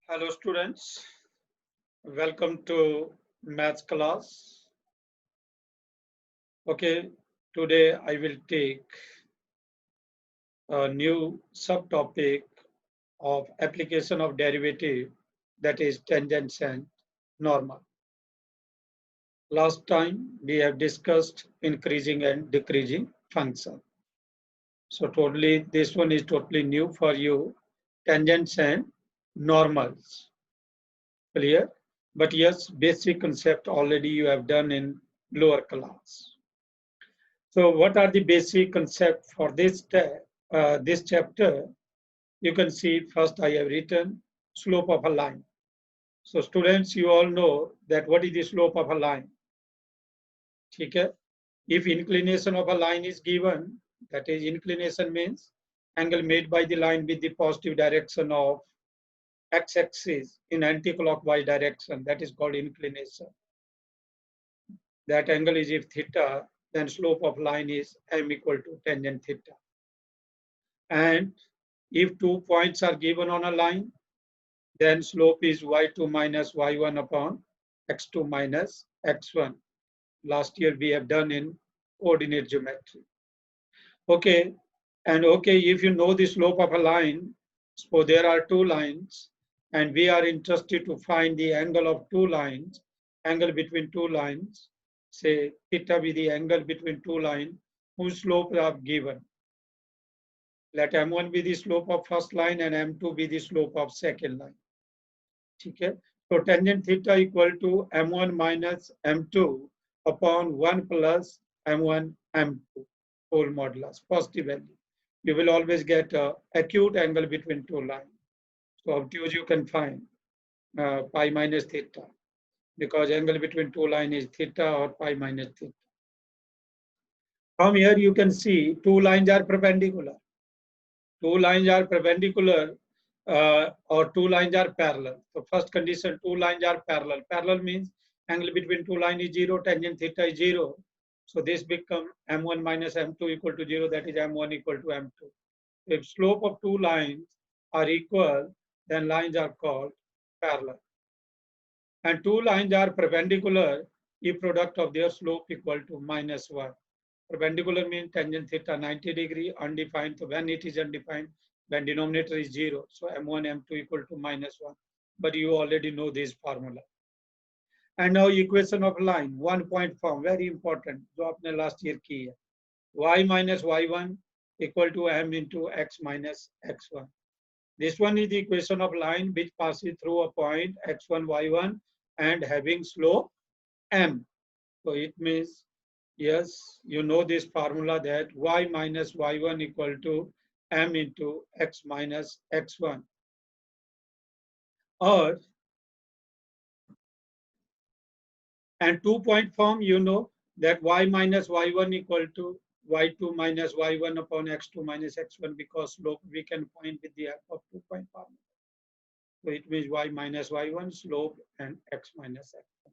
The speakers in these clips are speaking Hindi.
Hello students, welcome to maths class. Okay, today I will take a new subtopic of application of derivative, that is tangents and normal. Last time we have discussed increasing and decreasing function. So totally this one is totally new for you, tangents and normals. Clear? But yes, basic concept already you have done in lower class. So what are the basic concepts for this chapter? You can see first I have written slope of a line. So students, you all know that what is the slope of a line? Okay? If inclination of a line is given, that is inclination means angle made by the line with the positive direction of x-axis in anti-clockwise direction, that is called inclination. That angle is if theta, then slope of line is m equal to tangent theta. And if 2 points are given on a line, then slope is y2 minus y1 upon x2 minus x1. Last year we have done in coordinate geometry. Okay, and okay, if you know the slope of a line, so there are two lines, and we are interested to find the angle of two lines, angle between two lines, say theta be the angle between two lines whose slopes are given. Let m1 be the slope of first line and m2 be the slope of second line. Okay? So tangent theta equal to m1 minus m2 upon 1 plus m1 m2 whole modulus, positive value. You will always get an acute angle between two lines. So obtuse you can find pi minus theta, because angle between two lines is theta or pi minus theta. From here you can see two lines are perpendicular. Two lines are perpendicular or two lines are parallel. So first condition, two lines are parallel. Parallel means angle between two lines is 0, tangent theta is 0. So this become m1 minus m2 equal to 0, that is m1 equal to m2. If slope of two lines are equal, then lines are called parallel. And two lines are perpendicular if product of their slope equal to minus 1. Perpendicular means tangent theta 90 degree, undefined. So when it is undefined, when denominator is 0, so m1, m2 equal to minus 1. But you already know this formula. And now equation of line, 1 point form, very important, जो आपने last year की है. Y minus y1 equal to m into x minus x1. This one is the equation of line which passes through a point x1, y1 and having slope m. So it means, yes, you know this formula that y minus y1 equal to m into x minus x1. Or, and 2 point form, you know that y minus y1 equal to y2 minus y1 upon x2 minus x1, because slope we can find with the help of 2 point formula. So it means y minus y1 slope and x minus x1.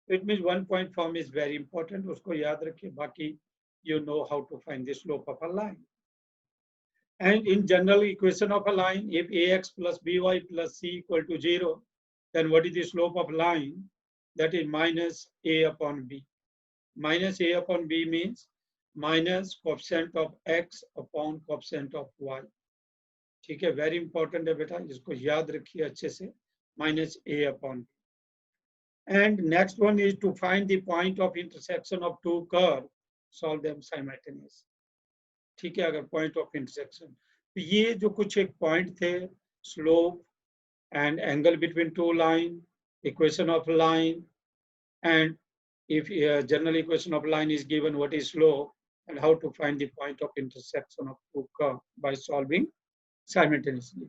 It means 1 point form is very important. Usko yaad rakhiye. Baki you know how to find the slope of a line. And in general equation of a line, if ax plus by plus c equal to 0, then what is the slope of line? That is minus a upon b. Minus a upon b means minus coefficient of x upon coefficient of y. ठीक है, very important है बेटा, इसको याद रखिए अच्छे से, minus a upon b. And next one is to find the point of intersection of two curves, solve them simultaneously. ठीक है, अगर point of intersection, तो ये जो कुछ एक point थे, slope and angle between two line, equation of line, and if general equation of line is given, what is slope and how to find the point of intersection of two curves by solving simultaneously.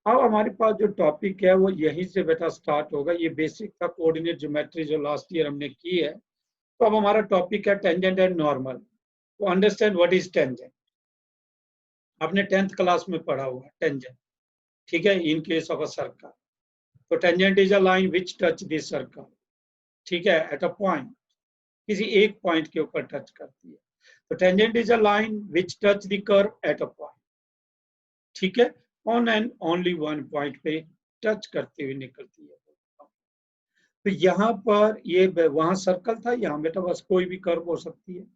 अब हमारे पास जो टॉपिक है वो यहीं से बेटा स्टार्ट होगा. ये बेसिक था कोऑर्डिनेट ज्योमेट्री जो लास्ट ईयर हमने की है. तो अब हमारा टॉपिक है टेंजेंट एंड नॉर्मल. तो अंडरस्टैंड व्हाट इज टेंजेंट. आपने 10th क्लास में पढ़ा हुआ है टेंजेंट. ठीक है, in case of a circle. तो tangent is a line which touch this circle. ठीक है, एट अ पॉइंट, किसी एक पॉइंट के ऊपर टच करती है. तो tangent is a line which touch the curve at a point. ठीक है, on and only one point पे टच करती हुई निकलती है। तो यहाँ पर ये वहां सर्कल था, यहाँ बेटा बस कोई भी कर्व हो सकती है।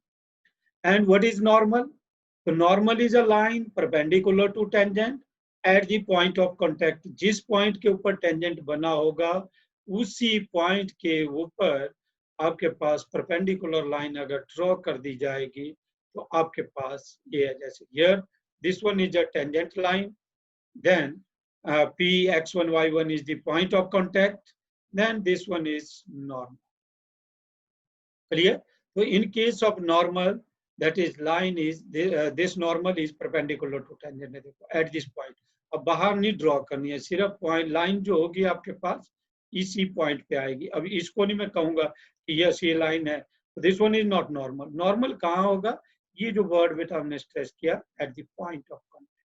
And what is normal? तो normal is a line perpendicular to tangent at the point of contact. जिस पॉइंट के ऊपर टेंजेंट बना होगा उसी पॉइंट के ऊपर आपके पास परपेंडिकुलर लाइन अगर ड्रॉ कर दी जाएगी तो आपके पास ये है, जैसे here this one is a tangent line, then Px1 y1 is the point of contact, then this one is normal. Clear? So in case of normal, that is line is this normal is perpendicular to tangent at this point. अब बाहर नहीं ड्रॉ करनी है, सिर्फ पॉइंट लाइन जो होगी आपके पास इसी पॉइंट पे आएगी। अब इसको नहीं मैं कहूंगा कि यस ये लाइन है, this one is not normal. Normal कहाँ होगा? ये जो वर्ड बेटा हमने स्ट्रेस किया, eight the point of contact,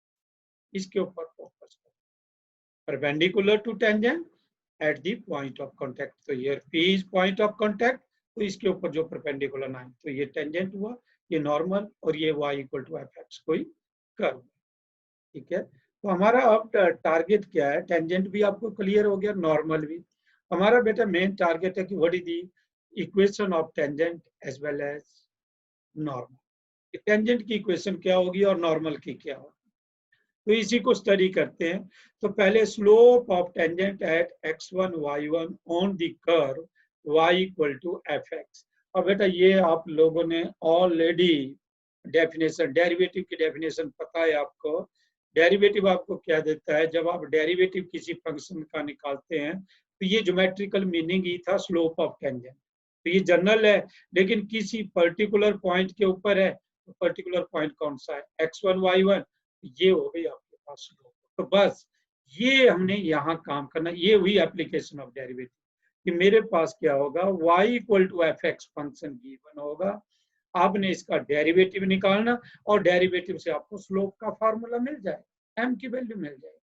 इसके ऊपर फोकस करें। perpendicular to tangent at the point of contact। तो here P is point of contact, तो इसके ऊपर जो perpendicular लाइन, तो ये tangent हुआ, ये normal, और ये y equal to fx कोई कर्व। ठीक है, तो हमारा अब टारगेट क्या है? टेंजेंट भी आपको क्लियर हो गया, नॉर्मल भी। हमारा बेटा मेन टारगेट है कि what is the equation of tangent as well as normal. Tangent की इक्वेशन क्या होगी और नॉर्मल की क्या होगी, तो इसी को स्टडी करते हैं। तो पहले slope of tangent at x1 y1 on the curve y equal to fx। अब बेटा ये आप लोगों ने ऑलरेडी डेफिनेशन, डेरिवेटिव की डेफिनेशन पता है आपको। डेरिवेटिव आपको क्या देता है? जब आप डेरिवेटिव किसी फंक्शन का निकालते हैं तो ये ज्योमेट्रिकल मीनिंग ही था स्लोप ऑफ टेंजेंट। तो ये जनरल है, लेकिन किसी पर्टिकुलर पॉइंट के ऊपर है, तो पर्टिकुलर पॉइंट कौन सा है? x1 y1, ये हो गई आपके पास स्लोप। तो बस ये हमने यहाँ काम करना, ये हुई एप्लीकेशन ऑफ डेरिवेटिव कि मेरे पास क्या होगा, y equal to F X function given होगा, आपने इसका डेरिवेटिव निकालना और डेरिवेटिव से आपको स्लोप का फार्मूला मिल जाए, m की वैल्यू मिल जाए।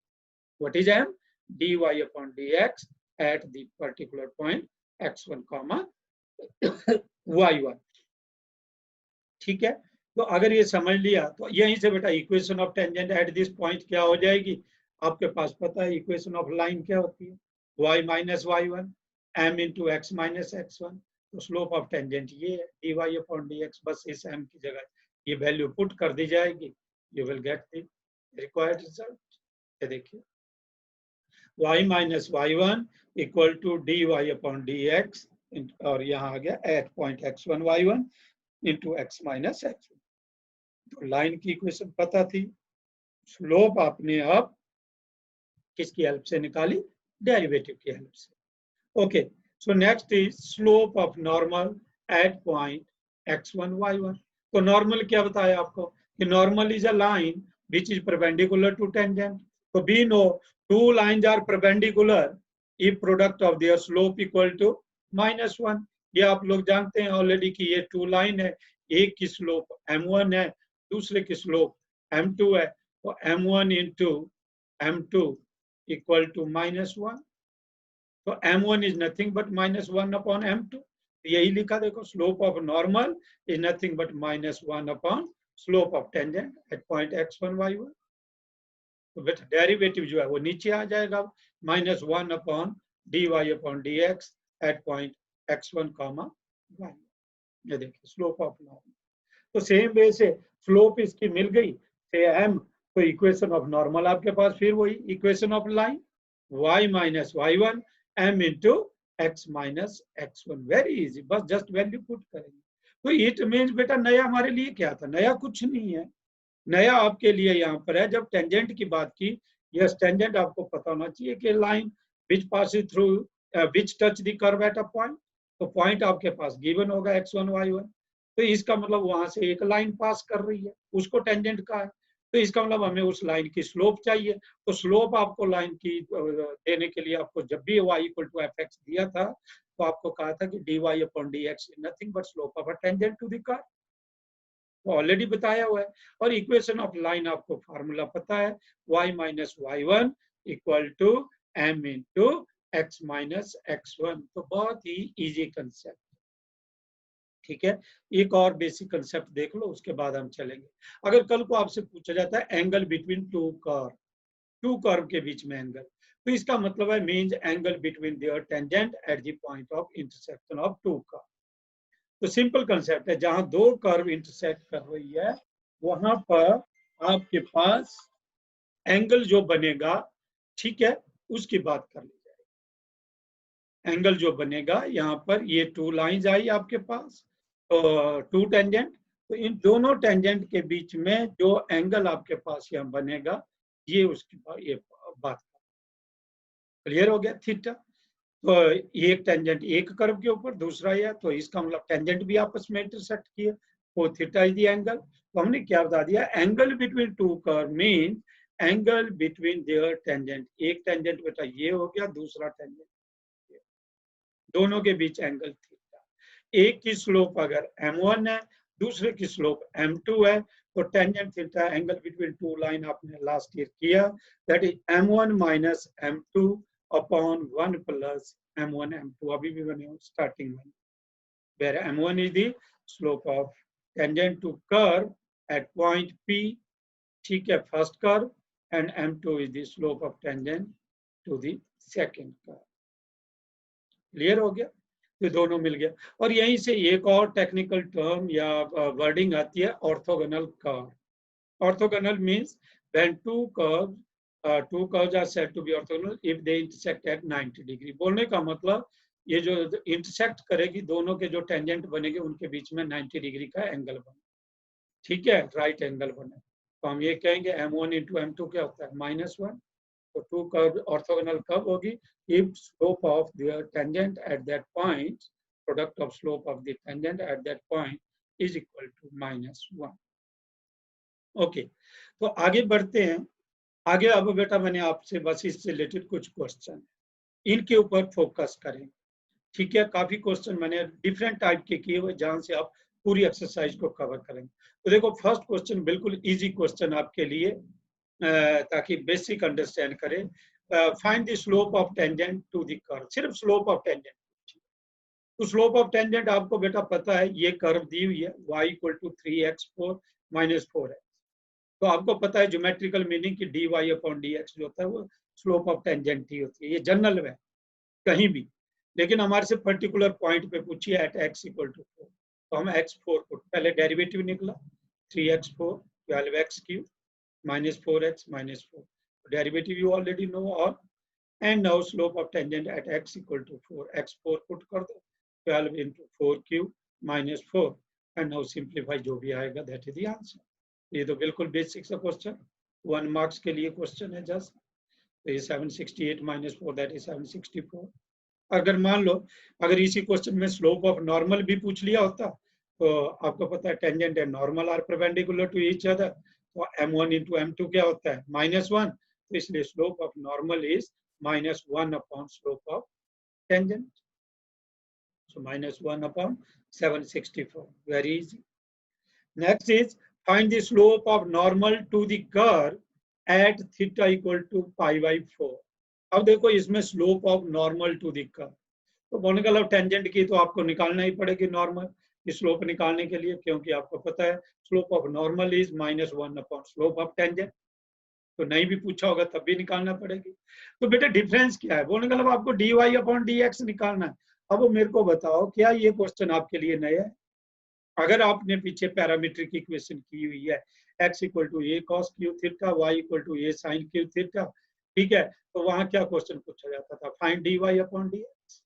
What is m? dy upon dx at the particular point x1 comma y1। ठीक है, तो अगर ये समझ लिया तो यहीं से बेटा equation of tangent eight this point क्या हो जाएगी? आपके पास पता है इक्वेशन ऑफ लाइन क्या होती है? y minus y1 m into x minus x1। तो स्लोप ऑफ टेंजेंट ये है dy अपॉन dx। बस इस m की जगह ये वैल्यू पुट कर दी जाएगी, you will get the required result. ये देखिए y minus y1 equal to dy upon dx, और यहाँ आ गया at point x1 y1 into x minus X. तो लाइन की इक्वेशन पता थी, स्लोप आपने अब किसकी हेल्प से निकाली? डेरिवेटिव की हेल्प से। Okay, so next is slope of normal at point x1 y1। तो नॉर्मल क्या बताया आपको कि normal is a line which is perpendicular to tangent. तो we know two lines are perpendicular if product of their slope equal to -1। ये आप लोग जानते हैं ऑलरेडी कि ये टू लाइन है, एक की स्लोप m1 है, दूसरे की स्लोप m2 है। तो m1 into m2 equal to -1। तो m1 is nothing but -1 upon m2। यही लिखा देखो, slope of normal is nothing but -1 upon slope of tangent at point x1 y1। तो बेटा डेरिवेटिव जो है वो नीचे आ जाएगा, -1 upon dy upon dx at point x1 comma y। ये देखिए स्लोप ऑफ नॉर्मल। तो सेम वे से स्लोप इसकी मिल गई से m, तो इक्वेशन ऑफ नॉर्मल आपके पास फिर वही equation of line y minus y1 m into x minus x1। Very easy, बस जस्ट वैल्यू पुट करेंगे। तो इट मीन्स बेटा नया हमारे लिए क्या था? नया कुछ नहीं है, नया आपके लिए यहाँ पर है। जब टेंजेंट की बात की, यस टेंजेंट आपको पता होना चाहिए कि line which passes through which touch the curve at a point. तो पॉइंट आपके पास गिवन होगा x1 y1, तो इसका मतलब वहां से एक लाइन पास कर रही है, उसको टेंजेंट का है, तो इसका मतलब हमें उस लाइन की स्लोप चाहिए। तो स्लोप आपको लाइन की देने के लिए आपको जब भी y equal to F X दिया था तो आपको कहा था कि dy upon dx nothing but slope of a tangent to the curve, already बताया हुआ है। और इक्वेशन ऑफ लाइन आपको फार्मूला पता है, y minus y1 equal to m into x minus x1। तो बहुत ही इजी कंसेप्ट। ठीक है, एक और बेसिक कंसेप्ट देख लो, उसके बाद हम चलेंगे। अगर कल को आपसे पूछा जाता है angle between two curve, two curve के बीच में एंगल, तो इसका मतलब है means angle between their tangent at the point of intersection of two curve. तो सिंपल कंसेप्ट है, जहां दो कर्व इंटरसेक्ट कर रही है वहां पर आपके पास एंगल जो बनेगा, ठीक है, उसकी बात कर ली जाए। एंगल जो बनेगा यहाँ पर, ये टू लाइंस आई आपके पास, तो टू टेंजेंट, तो इन दोनों टेंजेंट के बीच में जो एंगल आपके पास यहाँ बनेगा, ये उसकी ये बात क्लियर हो गया, थीटा। तो एक टेंजेंट एक कर्व के ऊपर, दूसरा यह, तो इसका मतलब टेंजेंट भी आपस में इंटरसेक्ट किए, वो थीटा इज द एंगल। तो हमने क्या बता दिया, angle between two curve mean angle between their tangent. एक टेंजेंट बेटा ये हो गया, दूसरा टेंजेंट, दोनों के बीच एंगल थीटा। एक की स्लोप अगर m1 है, दूसरे की स्लोप m2 है, तो tangent theta angle between to line आपने लास्ट ईयर किया, that is m1 minus m2 upon 1 plus m1 m2, अभी भी बने स्टार्टिंग में, where m1 is the slope of tangent to curve at point P, ठीक है, first curve, and m2 is the slope of tangent to the second curve। Clear हो गया, तो दोनों मिल गया। और यहीं से एक और टेक्निकल टर्म या वर्डिंग आती है, orthogonal curve. Orthogonal means when two curves are said to be orthogonal if they intersect at 90 degree. बोलने का मतलब ये जो इंटरसेक्ट करेगी, दोनों के जो टेंजेंट बनेंगे उनके बीच में 90 डिग्री का एंगल बने, ठीक है, राइट एंगल बने। तो हम ये कहेंगे m1 इंटू m2 क्या होता है, -1। तो टू कर्व ऑर्थोगोनल कब होगी, if slope of their tangent at that point, product of slope of the tangent at that point is equal to -1। Okay, तो आगे बढ़ते हैं। आगे अब बेटा मैंने आपसे बस इससे रिलेटेड कुछ क्वेश्चन, इनके ऊपर फोकस करें, ठीक है। काफी क्वेश्चन मैंने डिफरेंट टाइप के किए हुए, जहां से आप पूरी एक्सरसाइज को कवर करेंगे। तो देखो फर्स्ट क्वेश्चन बिल्कुल इजी क्वेश्चन आपके लिए, ताकि बेसिक अंडरस्टैंड करें। Find the slope of tangent to the curve, सिर्फ स्लोप ऑफ टेंजेंट। तो स्लोप ऑफ टेंजेंट आपको बेटा पता है, ये कर्व दी हुई है y equal to 3x4 minus 4x। तो आपको पता है ज्योमेट्रिकल मीनिंग की dy अपॉन dx जो होता है वो स्लोप ऑफ टेंजेंट ही होती है, ये जनरल है कहीं भी। लेकिन हमारे से पर्टिकुलर पॉइंट पे पूछिए एट x इक्वल टू 4, तो हम x4 को पहले डेरिवेटिव निकला, 3x4 12x cube minus 4x minus 4, derivative you already know all, and now slope of tangent at x equal to 4, x4 put कर दो, 12 into 4 cube minus 4, and now simplify, जो भी आएगा that is the answer। ये तो बिल्कुल बेसिक सा क्वेश्चन, 1 मार्क्स के लिए क्वेश्चन है जस्ट। तो ये 768 minus 4 that is 764। अगर मान लो अगर इसी क्वेश्चन में स्लोप ऑफ नॉर्मल भी पूछ लिया होता, तो आपको पता है tangent and normal are perpendicular to each other, तो m1 इंटू m2 क्या होता है, -1। तो इसलिए slope of normal is -1 upon slope of tangent, so -1 upon 764, very easy. Next is find the slope of normal to the curve at theta equal to π/4। अब देखो इसमें slope of normal to the curve, तो बोलने का मतलब टेंजेंट की तो आपको निकालना ही पड़ेगी नॉर्मल, स्लोप निकालने के लिए, क्योंकि आपको पता है slope of normal is -1 upon slope of tangent. तो नहीं भी पूछा होगा तब भी निकालना पड़ेगी। तो बेटा डिफरेंस क्या है, बोलने का मतलब आपको dy अपॉन dx निकालना है। अब मेरे को बताओ क्या ये क्वेश्चन आपके लिए नया है? अगर आपने पीछे पैरामीट्रिक इक्वेशन की हुई है, x equal to a cos cube theta, y equal to a sin cube theta, ठीक है, तो वहां क्या क्वेश्चन पूछा जाता था, फाइंड dy अपॉन dx,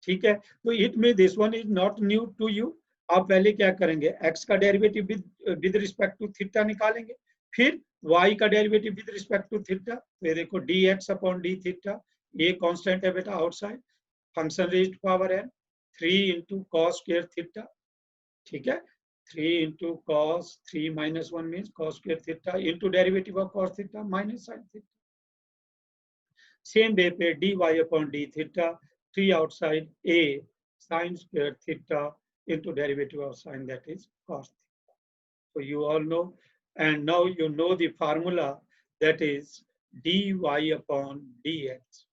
ठीक है। तो इट में this one is not new to you. आप पहले क्या करेंगे, x का derivative with respect to theta निकालेंगे, फिर y का derivative with respect to theta. तो ये देखो dx अपॉन d थीटा, ये कांस्टेंट है बेटा outside, function raised power n, 3 into cos square theta, ठीक है, 3 into cos 3 minus 1 means cos square theta into derivative of cos theta minus sine theta. Same way पे dy upon d theta, 3 outside a sin square theta into derivative of sin, that is cos theta. So you all know, and now you know the formula, that is dy upon dx,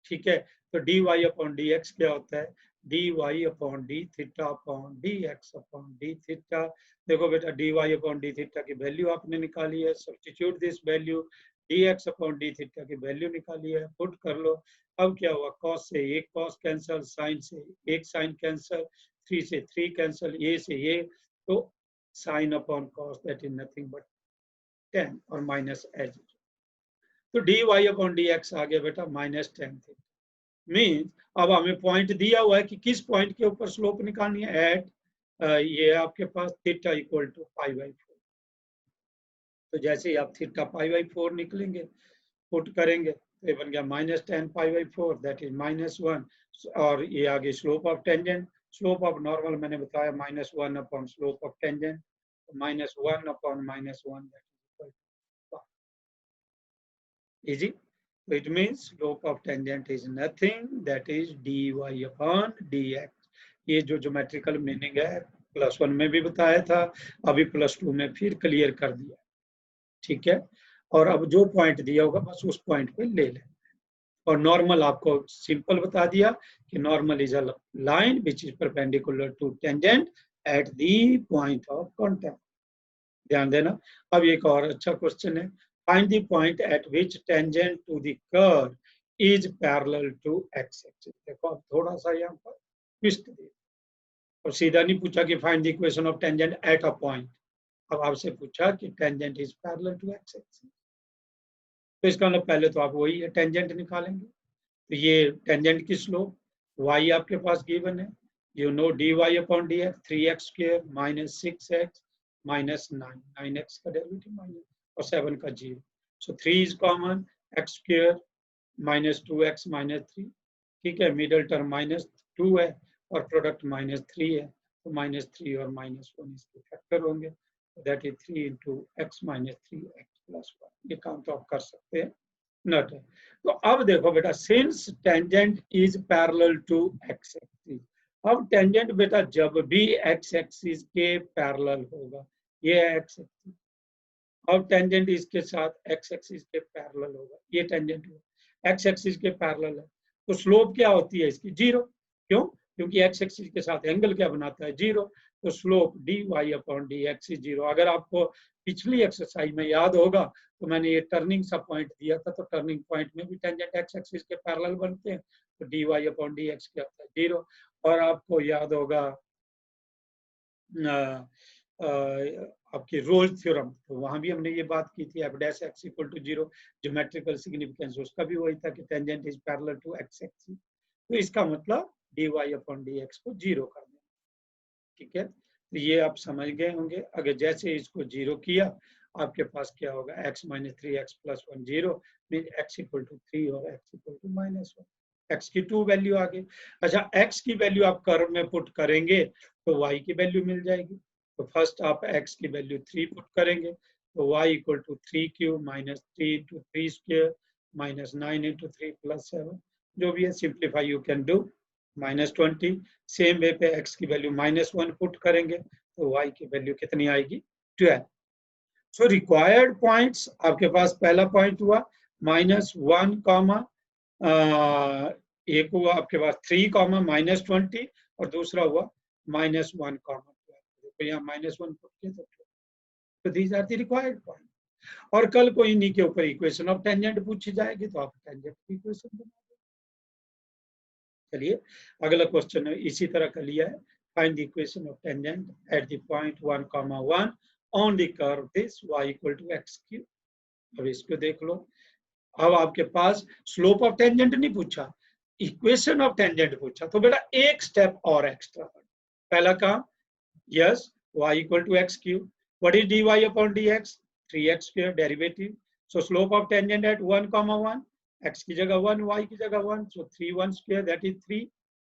ठीक है। तो dy upon dx क्या होता है, dy upon d theta upon dx upon d theta। देखो बेटा dy upon d theta की वैल्यू आपने निकाली है, substitute this value, dx upon D theta की वैल्यू निकाली है, पुट कर लो। अब क्या हुआ, cos से एक cos कैंसल, sin से एक sin कैंसल, 3 से 3 कैंसल, a से a, तो sin upon cos that is nothing but 10 और माइनस एज। तो dy अपॉन dx आ गया बेटा माइनस 10 थीटा। मीन्स अब हमें पॉइंट दिया हुआ है कि किस पॉइंट के ऊपर स्लोप निकालनी है, एट ये आपके पास थीटा इक्वल टू π/4। तो जैसे ही आप थीटा π/4 निकलेंगे, पुट करेंगे, तो ये बन गया माइनस 10 π/4 दैट इज -1। और ये आगे slope of tangent, slope of normal मैंने बताया -1 upon slope of tangent, -1 upon -1 that is easy. So it means slope of tangent is nothing that is dy upon dx। ये जो ज्योमेट्रिकल मीनिंग है +1 में भी बताया था, अभी +2 में फिर क्लियर कर दिया, ठीक है। और अब जो पॉइंट दिया होगा बस उस पॉइंट पे ले लें। और नॉर्मल आपको सिंपल बता दिया कि normal is a line which is perpendicular to tangent at the point of contact. ध्यान देना। अब एक और अच्छा क्वेश्चन है, find the point at which tangent to the curve is parallel to x axis। देखो अब थोड़ा सा यहाँ पर ट्विस्ट दे, और सीधा नहीं पूछा कि find the equation of tangent at a point, अब आपसे पूछा कि tangent is parallel to x axis। तो इसका मतलब पहले तो आप वही है टेंजेंट निकालेंगे। तो ये टेंजेंट की स्लोप y आपके पास गिवन है, you know dy upon dx 3x² minus 6x minus 9, 9x का डेरिवेटिव माइनस और 7 का 0। सो 3 is common, x² minus 2x minus 3, ठीक है, मिडल टर्म -2 है और प्रोडक्ट -3 है, तो -3 और -1 इसके फैक्टर होंगे, that is 3 into x minus 3x plus 1। ये काम तो आप कर सकते हैं, नट है। तो अब देखो बेटा, since tangent is parallel to X axis, अब टेंजेंट बेटा जब भी एक्स एक्सिस के पैरेलल होगा, ये एक्स एक्सिस, अब टेंजेंट इसके साथ एक्स एक्सिस के पैरेलल होगा, ये टेंजेंट एक्स एक्सिस के पैरेलल है, तो स्लोप क्या होती है इसकी, 0। क्यों? क्योंकि एक्स एक्सिस के साथ एंगल क्या बनाता है, 0। तो slope dy upon dx is 0। अगर आपको पिछली एक्सरसाइज में याद होगा तो मैंने ये टर्निंग सा पॉइंट दिया था, तो टर्निंग पॉइंट में भी टेंजेंट एक्स एक्सिस के पैरेलल बनते हैं, तो dy अपॉन dx क्या होता है, 0। और आपको याद होगा आपकी रोल्स थ्योरम, तो वहां भी हमने ये बात की थी, f' x equal to 0, geometrical significance उसका भी वही था कि tangent is parallel to X axis. तो इसका मतलब dy अपॉन dx को 0 कर दें, ठीक है। तो ये आप समझ गए होंगे। अगर जैसे इसको 0 किया, आपके पास क्या होगा, x minus 3x plus 1 0, mean x equal to 3 और x इक्वल टू -1, x की 2 वैल्यू आ गई। अच्छा, x की वैल्यू आप कर्व में पुट करेंगे तो y की वैल्यू मिल जाएगी। तो फर्स्ट आप x की वैल्यू 3 पुट करेंगे, तो y equal to 3³ minus 3 into 3 square minus 9 into 3 plus 7, जो भी है simplify you can do, -20। Same way पे x की वैल्यू -1 पुट करेंगे तो y की वैल्यू कितनी आएगी, 12। सो रिक्वायर्ड पॉइंट्स आपके पास पहला पॉइंट हुआ -1 कॉमा एक हुआ आपके पास 3 कॉमा -20 और दूसरा हुआ -1 कॉमा 12। तो यहाँ -1 पुट किया तो these are the required point. और कल को इन्हीं के ऊपर इक्वेशन ऑफ टेंजेंट पूछी जाएगी तो आप टेंजेंट की इक्वेशन बना। चलिए अगला क्वेश्चन है इसी तरह का लिया है, find the equation of tangent at the point 1, 1 on the curve this y equal to x³। अब इसको देख लो, अब आपके पास स्लोप ऑफ टेंजेंट नहीं पूछा, इक्वेशन ऑफ टेंजेंट पूछा, तो बेटा एक स्टेप और एक्स्ट्रा। पहला काम, yes y equal to x³, what is dy upon dx, 3x² derivative. So slope of tangent at 1, 1, x की जगह 1, y की जगह 1, सो 3 1 स्क्वायर दैट इज 3।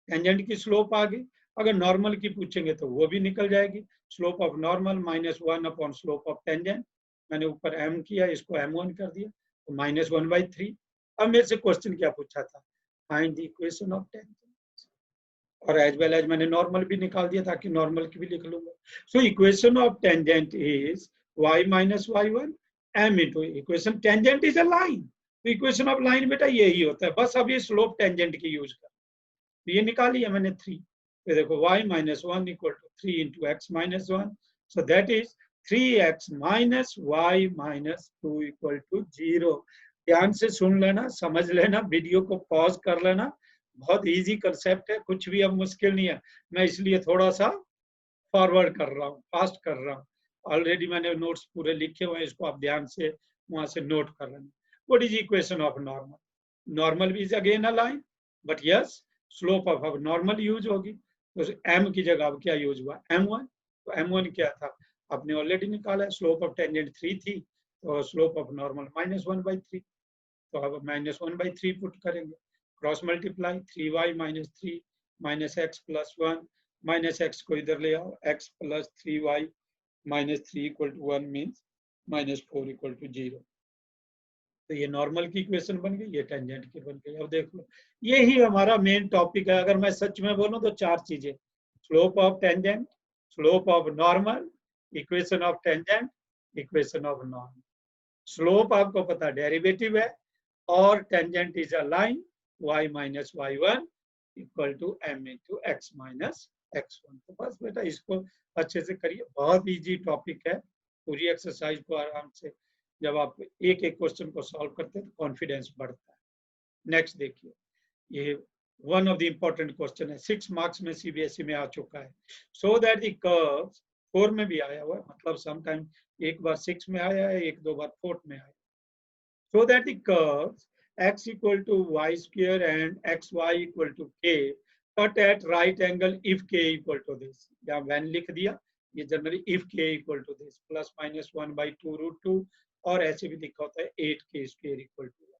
टेंजेंट की स्लोप आ गई। अगर नॉर्मल की पूछेंगे तो वो भी निकल जाएगी, slope of normal -1 upon slope of tangent, मैंने ऊपर m किया, इसको m1 कर दिया, तो -1/3। अब मेरे से क्वेश्चन क्या पूछा था, find the equation of tangent, और एज वेल एज मैंने नॉर्मल भी निकाल दिया ताकि नॉर्मल की भी लिख लूंगा। सो equation of tangent is y minus y1 m into equation, tangent is a line, तो इक्वेशन ऑफ लाइन बेटा यही होता है, बस अब ये स्लोप टेंजेंट की यूज कर, तो ये निकाली है मैंने 3। तो देखो y minus 1 equal to 3 into x minus 1, so that is 3x minus Y minus 2 equal to 0। ध्यान से सुन लेना, समझ लेना, वीडियो को पॉज कर लेना। बहुत इजी कंसेप्ट है, कुछ भी अब मुश्किल नहीं है। मैं इसलिए थोड़ा सा फॉरवर्ड कर रहा हूँ, फास्ट कर रहा हूँ। ऑलरेडी मैंने नोट्स पूरे लिखे हुए हैं, इसको आप ध्यान से वहां से नोट कर लेना। What is equation of normal? Normal is again a line, but yes slope of अब नॉर्मल यूज होगी। तो m की जगह अब क्या यूज हुआ? m1। तो m1 क्या था? आपने ऑलरेडी निकाला है, स्लोप ऑफ टेंजेंट 3 थी, तो स्लोप ऑफ नॉर्मल -1/3। तो अब -1/3 पुट करेंगे, cross multiply 3y minus 3 minus X plus 1 minus X को इधर ले आओ, x plus 3y minus 3 equal to 1 means -4 equal to 0। तो ये नॉर्मल की इक्वेशन बन गई, ये टेंजेंट की बन गई। अब देख लो, यही हमारा मेन टॉपिक है। अगर मैं सच में बोलूं तो 4 चीजें: slope of tangent, slope of normal, equation of tangent, equation of normal. Slope आपको पता डेरिवेटिव है, और tangent is a line y minus y1 equal to m into x minus x1। तो बस बेटा इसको अच्छे से करिए, बहुत इजी टॉपिक है। पूरी एक्सरसाइज को आराम से जब आप एक एक क्वेश्चन को सॉल्व करते हैं तो कॉन्फिडेंस बढ़ता है। नेक्स्ट देखिए, ये one of the important question है, 6 मार्क्स में सीबीएसई में आ चुका है। सो दैट द कर्व्स, 4 में भी आया हुआ है, मतलब समटाइम एक बार 6 में आया है, एक दो बार 4 में आया है। So that the curves x equal to y square and xy equal to k cut at right angle if k equal to this। यहाँ when लिख दिया, ये generally if k equal to this plus minus 1/2 root 2, और ऐसे भी लिखा होता है 8k square equal to 1।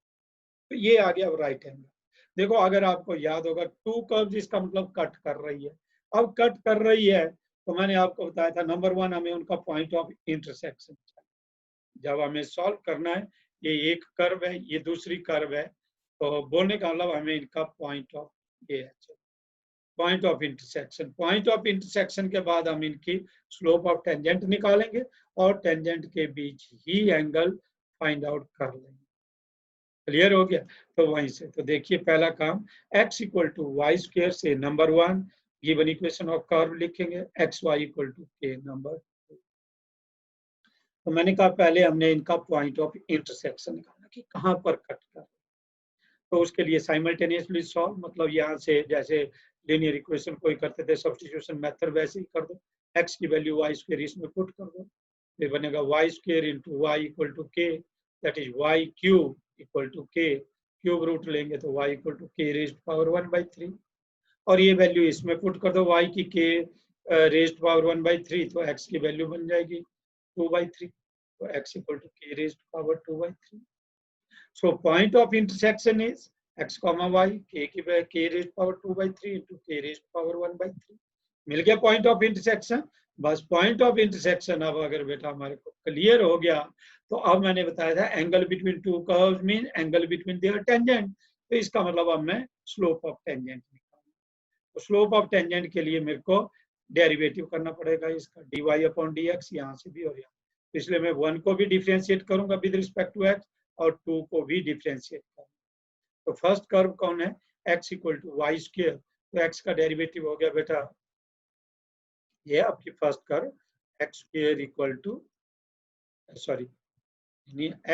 तो ये आ गया अब राइट एंगल। देखो अगर आपको याद होगा, टू कर्व्स इसका मतलब कट कर रही है। अब कट कर रही है तो मैंने आपको बताया था नंबर 1 हमें उनका पॉइंट ऑफ इंटरसेक्शन चाहिए। जब हमें सॉल्व करना है, ये एक कर्व है, ये दूसरी कर्व है, तो बोलने का मतलब हमें इनका पॉइंट ऑफ ये है, point of intersection. Point of intersection के बाद हम इनकी स्लोप ऑफ टेंजेंट निकालेंगे और टेंजेंट के बीच ही एंगल फाइंड आउट कर लेंगे। क्लियर हो गया? तो वहीं से तो देखिए पहला काम, x equal to Y square से number 1 given equation of curve लिखेंगे, xy equal to k number 2। तो मैंने कहा पहले हमने इनका पॉइंट ऑफ इंटरसेक्शन निकालना कि कहां पर कट कर। तो उसके लिए साइमल्टेनियसली सॉल्व, मतलब यहाँ से जैसे लीनियर इक्वेशन कोई करते थे सब्स्टिट्यूशन मेथड, वैसे ही कर दो। x की वैल्यू वाई स्क्वायर इसमें पुट कर दो, फिर बनेगा y square into y equal to k, that is y cube equal to k, cube root लेंगे तो y equal to k raised power 1/3, और ये वैल्यू इसमें पुट कर दो वाई की के रेज्ड पावर 1/3, तो x की वैल्यू बन जाएगी 2/3, तो x equal to k raised to power 2/3। So point of intersection is x comma y, k raised to power 2/3 into k raised to power 1/3। मिल गया पॉइंट ऑफ इंटरसेक्शन। बस पॉइंट ऑफ इंटरसेक्शन अब अगर बेटा हमारे को क्लियर हो गया, तो अब मैंने बताया था angle between to curves mean angle between their tangent. तो इसका मतलब अब मैं स्लोप ऑफ टेंजेंट निकालूंगा। तो स्लोप ऑफ टेंजेंट के लिए मेरे को डेरिवेटिव करना पड़ेगा इसका, dy अपॉन dx, यहाँ से भी और यहाँ। इसलिए मैं 1 को भी डिफरेंशिएट करूंगा विद रिस्पेक्ट टू x, और 2 को भी डिफरेंशिएट करूंगा। तो फर्स्ट कर्व कौन है? x equal to Y square, तो x का डेरिवेटिव हो गया बेटा ये आपकी first curve x square equal to, sorry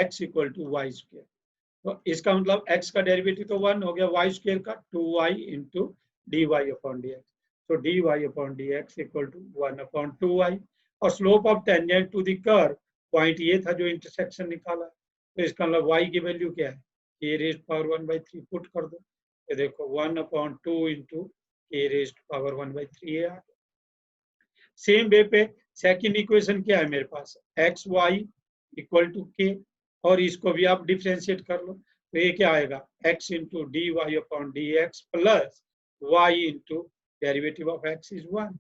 x equal to Y square. तो इसका मतलब x का डेरिवेटिव तो 1 हो गया, y स्क्वायर का 2y into dy upon dx। तो dy upon dx equal to 1 upon 2y, और slope of tangent to the curve point ये था जो इंटरसेक्शन निकाला। तो इसका मतलब y की वैल्यू क्या है? k रेज्ड पावर 1/3 पुट कर दो, ये देखो 1 upon 2 into k raised power 1/3 ये आ गया। सेम वे पे सेकंड इक्वेशन क्या है मेरे पास? एक्स वाई इक्वल टू के, और इसको भी आप डिफरेंशिएट कर लो, तो ये क्या आएगा? x into d y upon d x plus y into derivative of x is 1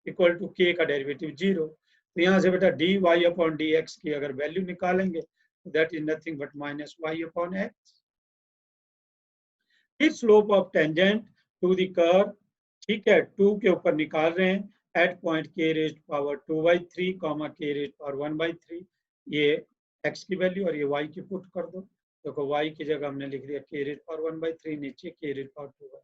equal to k का डेरिवेटिव 0। तो यहाँ से बेटा d y upon d x की अगर वैल्यू निकालेंगे तो that is nothing but minus y upon x. फिर slope of tangent to the curve, ठीक है, 2 के ऊपर निकाल रहे हैं at point k raised power 2/3 comma k raised power 1/3, ये x की वैल्यू और ये y की पुट कर दो। देखो y की जगह हमने लिख दिया k रेज्ड पावर 1/3, नीचे k रेज्ड पावर 2/3,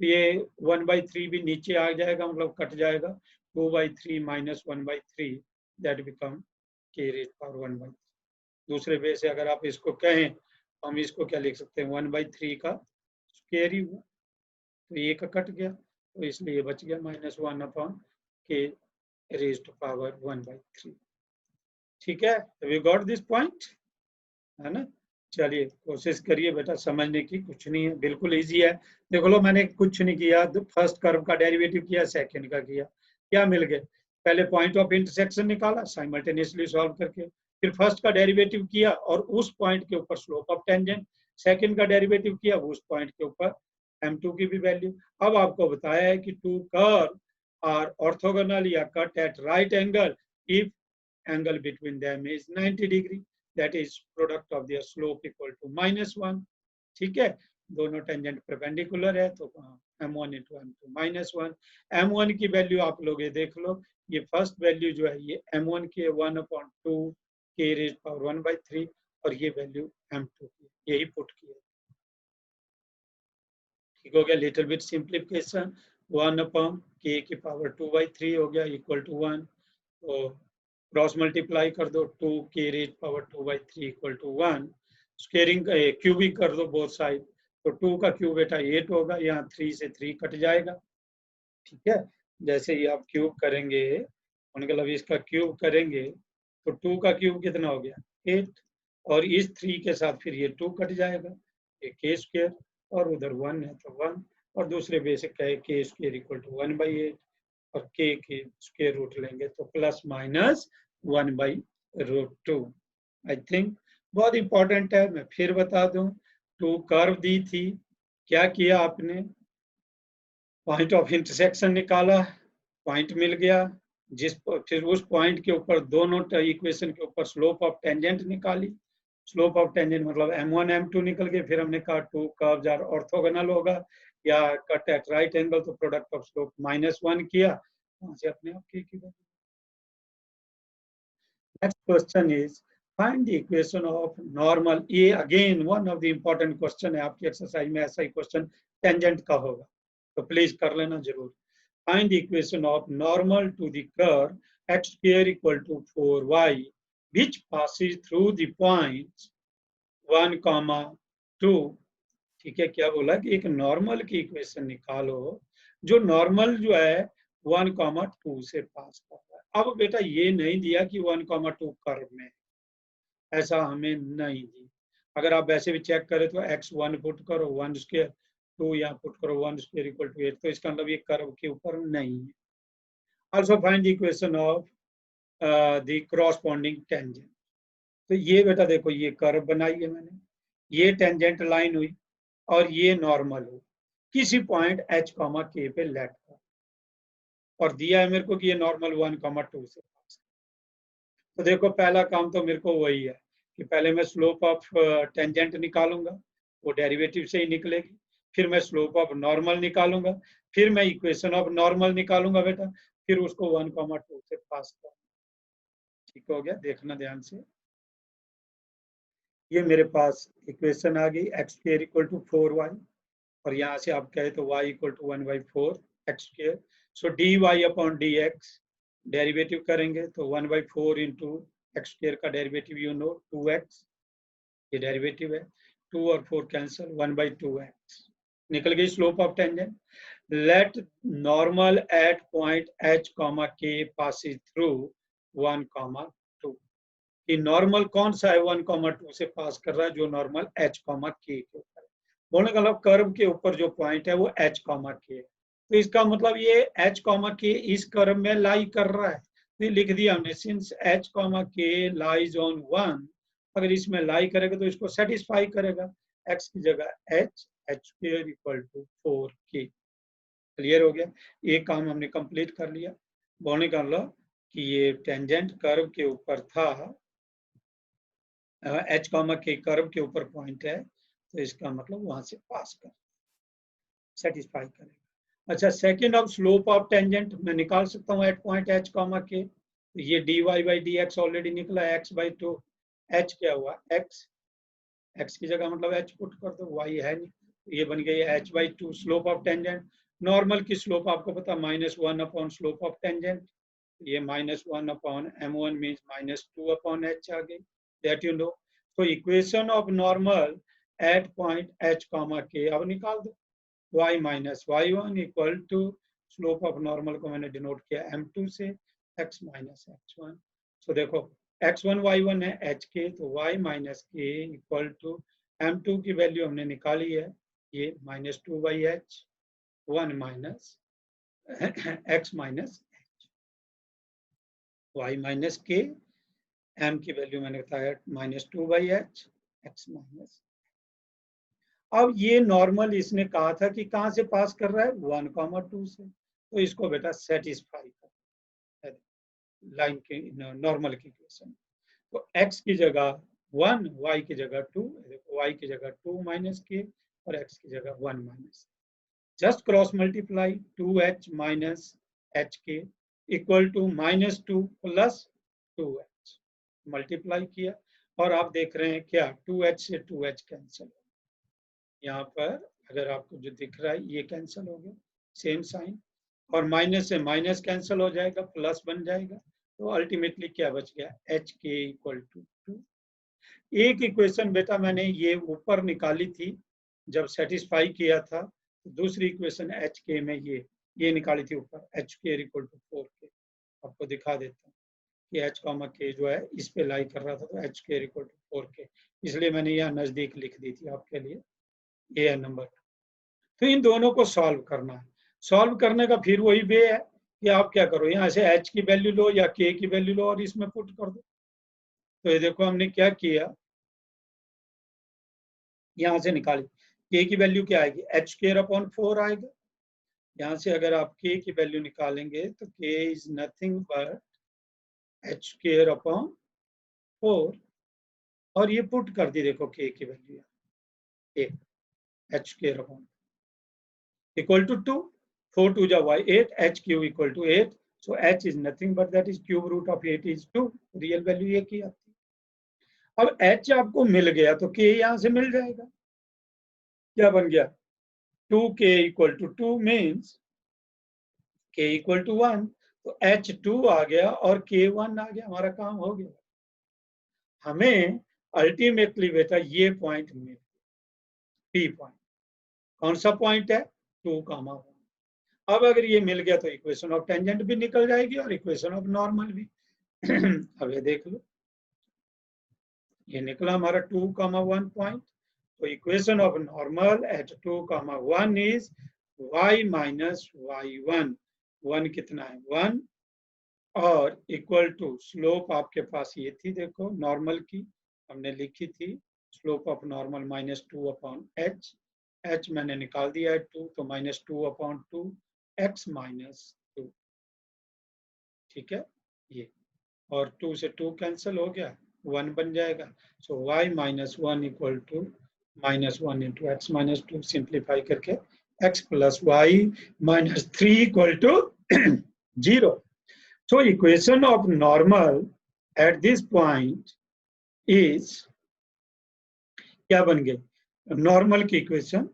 तो ये 1/3 भी नीचे आ जाएगा, मतलब कट जाएगा, 2/3 minus 1/3 that become k raise power 1/3। दूसरे वे से अगर आप इसको कहें तो हम इसको क्या लिख सकते हैं, 1/3 का स्क्वायर ही हुआ, तो ये का कट गया, तो इसलिए बच गया -1/k रेज टू पावर 1/3। ठीक है, वी गॉट दिस पॉइंट, है ना। चलिए कोशिश करिए बेटा समझने की, कुछ नहीं है, बिल्कुल इजी है। देख लो मैंने कुछ नहीं किया, फर्स्ट कर्व का डेरिवेटिव किया, सेकंड का किया, क्या मिल गए, पहले पॉइंट ऑफ इंटरसेक्शन निकाला साइमल्टेनियसली सॉल्व करके, फिर फर्स्ट का डेरिवेटिव किया और उस पॉइंट के ऊपर स्लोप ऑफ टेंजेंट, सेकंड का डेरिवेटिव किया उस पॉइंट के ऊपर m2 की भी वैल्यू। अब आपको बताया है कि टू कर्व आर ऑर्थोगोनल या cut at right angle if angle between them is 90 degree, that is product of their slope equal to -1। ठीक है, दोनों टेंजेंट परपेंडिकुलर है तो m1 into m2 -1। m1 की वैल्यू आप लोग ये देख लो, ये फर्स्ट वैल्यू जो है ये m1 की 1/2 k रेज पावर 1/3 और ये वैल्यू m2 की, यही पुट किया। ठीक हो गया, लिटिल बिट सिंप्लीफिकेशन, 1/k की पावर 2/3 हो गया इक्वल टू 1, तो क्रॉस मल्टीप्लाई कर दो, 2k raise power 2/3 equal to 1, squaring cubing कर दो बोथ साइड, तो 2 का क्यूब बेटा 8 होगा, यहाँ 3 से 3 कट जाएगा। ठीक है, जैसे ही आप क्यूब करेंगे, मतलब इसका क्यूब करेंगे तो 2 का क्यूब कितना हो गया 8, और इस 3 के साथ फिर ये 2 कट जाएगा, ये k स्क्वायर, और उधर 1 है तो 1, और दूसरे बेसिक का है k स्क्वायर इक्वल टू 1/8, और k के स्क्वायर रूट लेंगे तो प्लस माइनस 1/√2। आई थिंक बहुत इंपॉर्टेंट है, मैं फिर बता दूं, टू कर्व दी थी, क्या किया आपने, पॉइंट ऑफ इंटरसेक्शन निकाला, पॉइंट मिल गया, फिर उस पॉइंट के ऊपर दोनों इक्वेशन के ऊपर स्लोप ऑफ टेंजेंट निकाली, स्लोप ऑफ टेंजेंट मतलब m1 m2 निकल गए, फिर हमने कहा टू कर्व्स आर ऑर्थोगोनल होगा या कट एट राइट एंगल, तो प्रोडक्ट ऑफ स्लोप -1 किया, वहां से अपने आप की वैल्यू। Next question is find the equation of normal, ये again one of the important question है आपकी एक्सरसाइज में, ऐसा ही क्वेश्चन टेंजेंट का होगा, तो प्लीज कर लेना जरूर। Find the equation of normal to the curve x square equal to 4y which passes through the points 1,2। ठीक है, क्या बोला कि एक नॉर्मल की इक्वेशन निकालो जो नॉर्मल जो है 1,2 से पास कर रहा है। अब बेटा ये नहीं दिया कि 1,2 कर्व में, ऐसा हमें नहीं दी। अगर आप वैसे भी चेक करें तो x1 पुट करो 1 स्क्वायर, 2 यहाँ पुट करो 1 स्क्वायर इक्वल टू 8, तो इसका मतलब ये कर्व के ऊपर नहीं है। Also find the equation of the corresponding tangent, तो ये बेटा देखो ये कर्व बनाई है मैंने, ये टेंजेंट लाइन हुई और ये नॉर्मल हो किसी पॉइंट h, k पे लेट कर, और दिया है मेरे को कि ये नॉर्मल 1,2 से पास। तो देखो पहला काम तो मेरे को वही है कि पहले मैं स्लोप ऑफ टेंजेंट निकालूंगा, वो डेरिवेटिव से ही निकलेगी, फिर मैं स्लोप ऑफ नॉर्मल निकालूंगा, फिर मैं इक्वेशन ऑफ नॉर्मल निकालूंगा बेटा, फिर उसको 1,2 से पास करूंगा। ठीक हो गया, देखना ध्यान से, ये मेरे पास इक्वेशन आ गई x square equal to 4y, और यहाँ से आप कहे तो y equal to 1/4 x square, so dy upon dx derivative करेंगे तो 1/4 इंटू एक्स स्क्वायर का डेरिवेटिव यू नो 2x, ये डेरिवेटिव है, 2 और 4 कैंसिल, 1/2x निकल गई slope of tangent. Let normal at point h, k passes through 1,2, कि नॉर्मल कौन सा है 1,2 से पास कर रहा है, जो नॉर्मल h, k के ऊपर है, बोलने का मतलब कर्व के ऊपर जो पॉइंट है वो h, k है, तो इसका मतलब ये h, k इस कर्व में लाई कर रहा है, तो लिख दिया हमने since h, k lies on 1, अगर इसमें लाई करेगा तो इसको सेटिस्फाई करेगा, x की जगह h, h square equal to 4k। Clear हो गया, ये काम हमने कंप्लीट कर लिया, बोलने का मतलब कि ये टेंजेंट कर्व के ऊपर था, h, k कर्व के ऊपर पॉइंट है, तो इसका मतलब वहां से पास कर सेटिस्फाई करेगा। अच्छा, second of slope of tangent मैं निकाल सकता हूँ एट पॉइंट h, k, तो ये dy बाई dx ऑलरेडी निकला है, x/2, h क्या हुआ x, x की जगह मतलब h पुट कर दो, y है नहीं, तो ये बन गई h/2 slope of tangent. Normal की स्लोप आपको पता -1 अपॉन स्लोप ऑफ टेंजेंट, ये -1/m1 means -2/h आ गई, that you know. So equation of normal at point h comma k अब निकाल दो, y minus y1 equal to slope of normal को मैंने डिनोट किया m2 से, x minus x1. So देखो x1 y1 है hk, तो y minus k equal to m2 की वैल्यू हमने निकाली है, ये -2/h 1 minus x minus y minus k, m की वैल्यू मैंने बताया -2/h x माइनस. अब ये नॉर्मल इसने कहा था कि कहां से पास कर रहा है, 1,2 से, तो इसको बेटा सेटिस्फाई कर लाइन के नॉर्मल की इक्वेशन. तो x की जगह 1, y की जगह 2, y की जगह 2 माइनस k और x की जगह 1 minus. Just cross multiply 2h minus hk equal to -2 plus 2h multiply किया, और आप देख रहे हैं क्या 2h से 2h कैंसिल. यहाँ पर अगर आपको जो दिख रहा है ये कैंसिल हो गया, सेम साइन, और माइनस से माइनस कैंसिल हो जाएगा, प्लस बन जाएगा. तो अल्टीमेटली क्या बच गया, एच के इक्वल टू 2. एक इक्वेशन बेटा मैंने ये ऊपर निकाली थी जब सेटिस्फाई किया था, तो दूसरी इक्वेशन एच के में ये निकाली थी ऊपर, एच के इक्वल टू 4k. आपको दिखा देता हूँ कि एच कॉमा के जो है इस पे लाई कर रहा था, तो एच के इक्वल टू 4k, इसलिए मैंने यहाँ नजदीक लिख दी थी आपके लिए. ये है नंबर 2. तो इन दोनों को सॉल्व करना है. सॉल्व करने का फिर वही वे है कि आप क्या करो, यहाँ से h की वैल्यू लो या k की वैल्यू लो और इसमें पुट कर दो. तो ये देखो हमने क्या किया, यहाँ से निकाली, k की वैल्यू क्या आएगी, h²/4 आएगा. यहाँ से अगर आप k की वैल्यू निकालेंगे तो k is nothing but h²/4, और ये पुट कर दी, देखो k की वैल्यू h² equal to 2, 4 2 जा 8, h cube equal to 8. So h is nothing but that is cube root of 8 is 2. Real value ये की आती है. अब h आपको मिल गया तो k यहाँ से मिल जाएगा. क्या बन गया, 2k equal to 2 means k equal to 1. तो h2 आ गया और k1 आ गया, हमारा काम हो गया. हमें अल्टीमेटली बेटा ये पॉइंट मिल गया, P पॉइंट. कौन सा पॉइंट है, 2,1. अब अगर ये मिल गया तो इक्वेशन ऑफ टेंजेंट भी निकल जाएगी और इक्वेशन ऑफ नॉर्मल भी. अब ये देख लो, ये निकला हमारा 2,1 पॉइंट. तो equation of normal eight 2,1 is y minus y1. 1 कितना है, 1, और इक्वल टू स्लोप आपके पास ये थी, देखो नॉर्मल की हमने लिखी थी, slope of normal -2/h. h मैंने निकाल दिया है 2, तो -2/2 x माइनस 2. ठीक है, ये, और 2 से 2 कैंसिल हो गया, 1 बन जाएगा. So y minus 1 equal to -1 into x minus 2. Simplify करके x plus y minus 3 equal to 0. So equation of normal at this point is, क्या बन गई, नॉर्मल की इक्वेशन.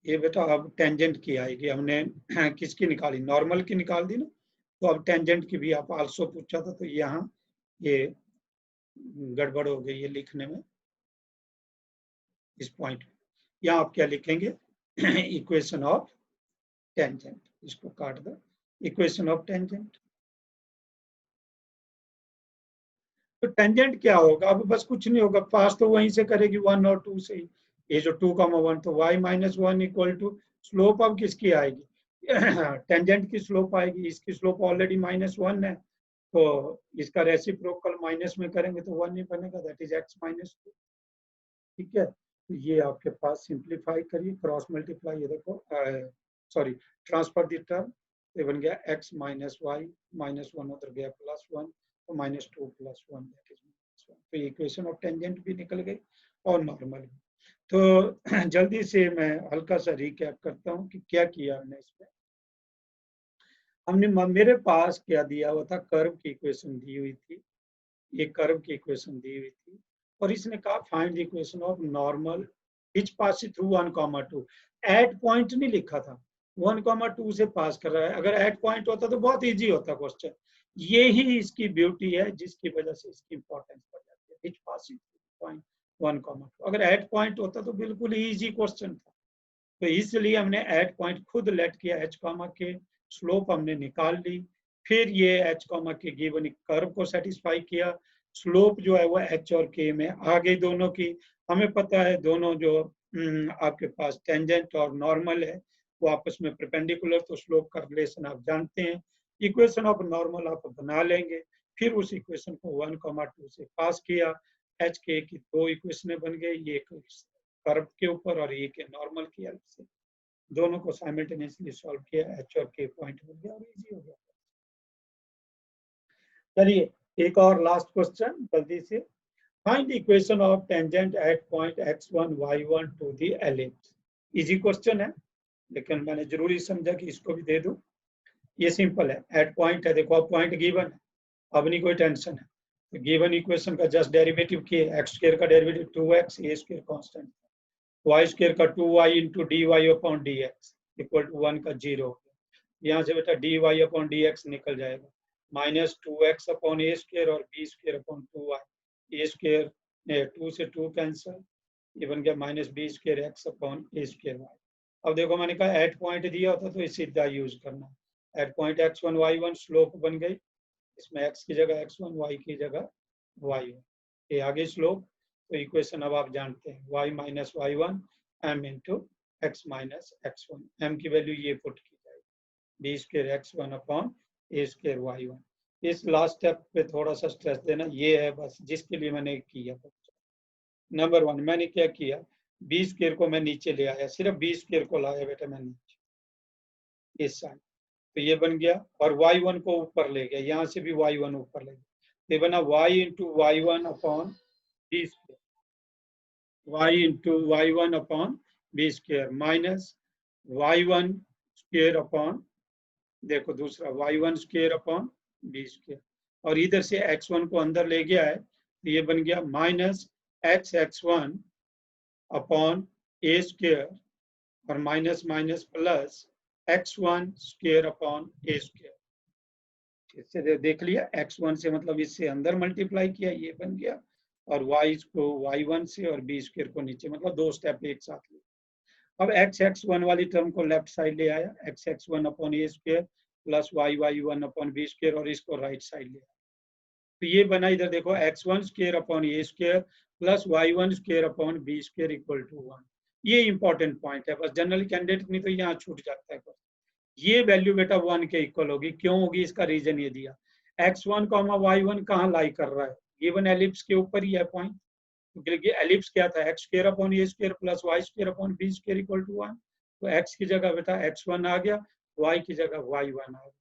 ये बेटा अब टेंजेंट की आएगी, हमने किसकी निकाली, नॉर्मल की निकाल दी ना. तो अब टेंजेंट की भी आप आल्सो पूछा था, तो यहाँ ये गड़बड़ हो गई है लिखने में, इस पॉइंट में. यहाँ आप क्या लिखेंगे, इक्वेशन ऑफ टेंजेंट, इसको काट दो, इक्वेशन ऑफ टेंजेंट. तो टेंजेंट क्या होगा, अब बस कुछ नहीं होगा, पास तो वहीं से करेगी 1 और 2 से ही. ये जो 2,1, तो y minus 1 equal to slope अब किसकी आएगी, टेंजेंट की स्लोप आएगी. इसकी स्लोप ऑलरेडी -1 है, तो इसका रेसिप्रोकल माइनस में करेंगे तो 1 ही बनेगा, दैट इज x माइनस 2. ठीक है, तो ये आपके पास सिंप्लीफाई करिए, क्रॉस मल्टीप्लाई, ये देखो सॉरी ट्रांसफर द टर्म, ये बन गया x माइनस वाई, -1 उधर गया +1, तो -2 + 1 दैट इज -1. तो इक्वेशन ऑफ टेंजेंट भी निकल गई और नॉर्मल भी. तो जल्दी से मैं हल्का सा रिकैप करता हूँ कि क्या किया हमने इसमें. हमने, मेरे पास क्या दिया हुआ था, कर्व की इक्वेशन दी हुई थी, ये कर्व की इक्वेशन दी हुई थी, और इसने कहा find the equation of normal which pass through 1,2. At point नहीं लिखा था, 1,2 से पास कर रहा है। अगर एट पॉइंट होता तो बहुत इजी होता क्वेश्चन। ये ही इसकी ब्यूटी है जिसकी वजह से इसकी इंपॉर्टेंस बढ़ जाती है। विच पासिंग पॉइंट 1,2। अगर एट पॉइंट होता तो बिल्कुल ही इजी क्वेश्चन था। तो इसलिए हमने एट पॉइंट खुद लेट किया, एच कॉमा के स्लोप हमने निकाल ली, फिर ये एच कॉमा के गिवन कर्व को सेटिस्फाई किया। स्लोप जो है वो एच और के में आ गई दोनों की। हमें पता है दोनों जो आपके पास टेंजेंट और नॉर्मल है वो आपस में परपेंडिकुलर, तो स्लोप का रिलेशन आप जानते हैं। इक्वेशन ऑफ नॉर्मल आप बना लेंगे। फिर उस इक्वेशन को 1,2 से पास किया। एच के की दो इक्वेशन बन गई, ये कर्व के ऊपर और ये के नॉर्मल की हेल्प से दोनों को साइमल्टेनियसली सॉल्व किया, एच और के पॉइंट हो गया और इजी हो गया। चलिए एक और लास्ट क्वेश्चन जल्दी से। Find equation of tangent at point x1 y1 to the ellipse. Easy question है लेकिन मैंने जरूरी समझा कि इसको भी दे दूं। ये सिंपल है, एट पॉइंट है, देखो अब पॉइंट गिवन है, अब नहीं कोई टेंशन है। तो गिवन इक्वेशन का जस्ट डेरिवेटिव किए, एक्स स्क्वायर का derivative 2x, a square constant, y square का 2y into d y upon d x equal to 1 का 0। यहाँ से बेटा d y upon d x निकल जाएगा, minus 2x upon a square और b square upon 2y। A square 2 से 2 कैंसिल, ये बन गया minus b square x upon a square Y. अब देखो मैंने कहा एट पॉइंट दिया होता तो इसे सीधा यूज करना। Eight point x1 y1 slope बन गई, इसमें x की जगह x1, y की जगह y1, ये आगे स्लोप। तो इक्वेशन अब आप जानते हैं, y minus y1 m into x minus x1, m की वैल्यू ये पुट की जाएगी, B square x1 upon a square y1। इस लास्ट स्टेप पे थोड़ा सा स्ट्रेस देना, ये है बस जिसके लिए मैंने किया। नंबर 1 मैंने क्या किया, बी स्क्वायर को मैं नीचे ले आया, सिर्फ बी स्क्वायर को लाया बेटा मैं नीचे इस साइड, तो ये बन गया। और y1 को ऊपर ले गया, यहाँ से भी y1 ऊपर ले गया, तो ये बना y into y1 upon b square, y into y1 upon b square minus y1 square upon, देखो दूसरा y1 square upon b square, और इधर से x1 को अंदर ले गया है, तो ये बन गया minus x(x1) upon a square और minus minus plus x1 square upon a square. इससे देख लिया, x1 से मतलब इससे अंदर मल्टीप्लाई किया, ये बन गया, और y को y1 से और b स्क्वायर को नीचे, मतलब दो स्टेप एक साथ ले। अब x(x1) वाली टर्म को लेफ्ट साइड ले आया, x(x1) upon a square plus y(y1) upon b square, और इसको राइट साइड ले आया, तो ये बना इधर देखो x1 square upon a square plus y1 square upon b square equal to 1। ये इंपॉर्टेंट पॉइंट है, बस जनरल कैंडिडेट नहीं तो यहाँ छूट जाता है। ये वैल्यू बेटा 1 के इक्वल होगी, क्यों होगी इसका रीजन ये दिया, x1 y1 कहाँ लाई कर रहा है, गिवन एलिप्स के ऊपर ही है पॉइंट, क्योंकि एलिप्स क्या था, x square upon a square plus y square upon b square equal to 1। तो x की जगह बेटा x1 आ गया, y की जगह y1 आ गया।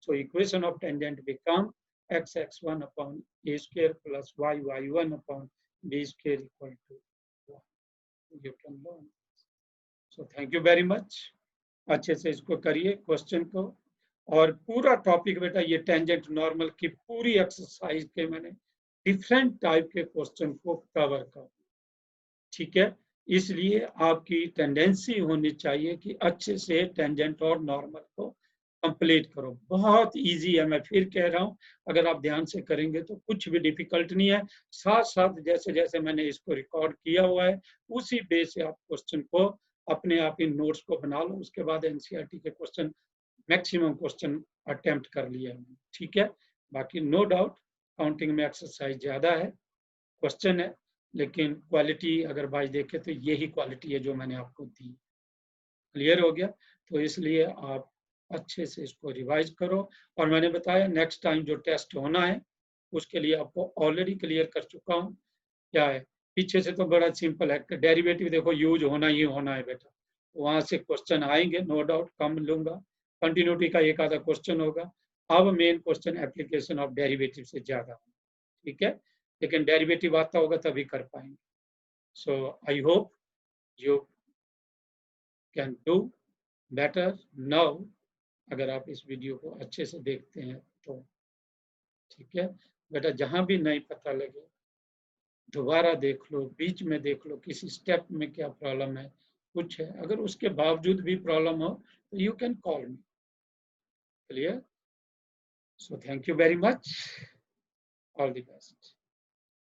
So equation of tangent become x(x1) upon a square plus y(y1) upon b square equal to 1। You can learn. So thank you very much, अच्छे से इसको करिए क्वेश्चन को, और पूरा टॉपिक बेटा ये टेंजेंट नॉर्मल की पूरी एक्सरसाइज के मैंने डिफरेंट टाइप के क्वेश्चन को कवर कर, ठीक है। इसलिए आपकी टेंडेंसी होनी चाहिए कि अच्छे से टेंजेंट और नॉर्मल को कंप्लीट करो। बहुत इजी है, मैं फिर कह रहा हूँ, अगर आप ध्यान से करेंगे तो कुछ भी डिफिकल्ट नहीं है। साथ साथ जैसे जैसे मैंने इसको रिकॉर्ड किया हुआ है उसी बेस से आप क्वेश्चन को अपने आप इन नोट्स को बना लो, उसके बाद एनसीईआरटी के क्वेश्चन मैक्सिमम क्वेश्चन अटेम्प्ट कर लिया है, ठीक है। बाकी नो डाउट काउंटिंग में एक्सरसाइज ज्यादा है, क्वेश्चन है, लेकिन क्वालिटी अगर भाई देखे तो यही क्वालिटी है जो मैंने आपको दी। क्लियर हो गया, तो इसलिए आप अच्छे से इसको रिवाइज करो। और मैंने बताया नेक्स्ट टाइम जो टेस्ट होना है उसके लिए आपको ऑलरेडी क्लियर कर चुका हूँ, क्या है पीछे से तो बड़ा सिंपल है, डेरिवेटिव देखो यूज होना ही होना है बेटा, वहां से क्वेश्चन आएंगे नो डाउट, कम लूंगा, कंटिन्यूटी का एक आधा क्वेश्चन होगा। अब main question application of derivative से ज्यादा, ठीक है, लेकिन डेरिवेटिव आता होगा तभी कर पाएंगे। So I hope you can do better now, अगर आप इस वीडियो को अच्छे से देखते हैं तो, ठीक है बेटा। जहां भी नहीं पता लगे दोबारा देख लो, बीच में देख लो किसी स्टेप में क्या प्रॉब्लम है, कुछ है, अगर उसके बावजूद भी प्रॉब्लम हो तो you can call me. Clear? So thank you very much. All the best.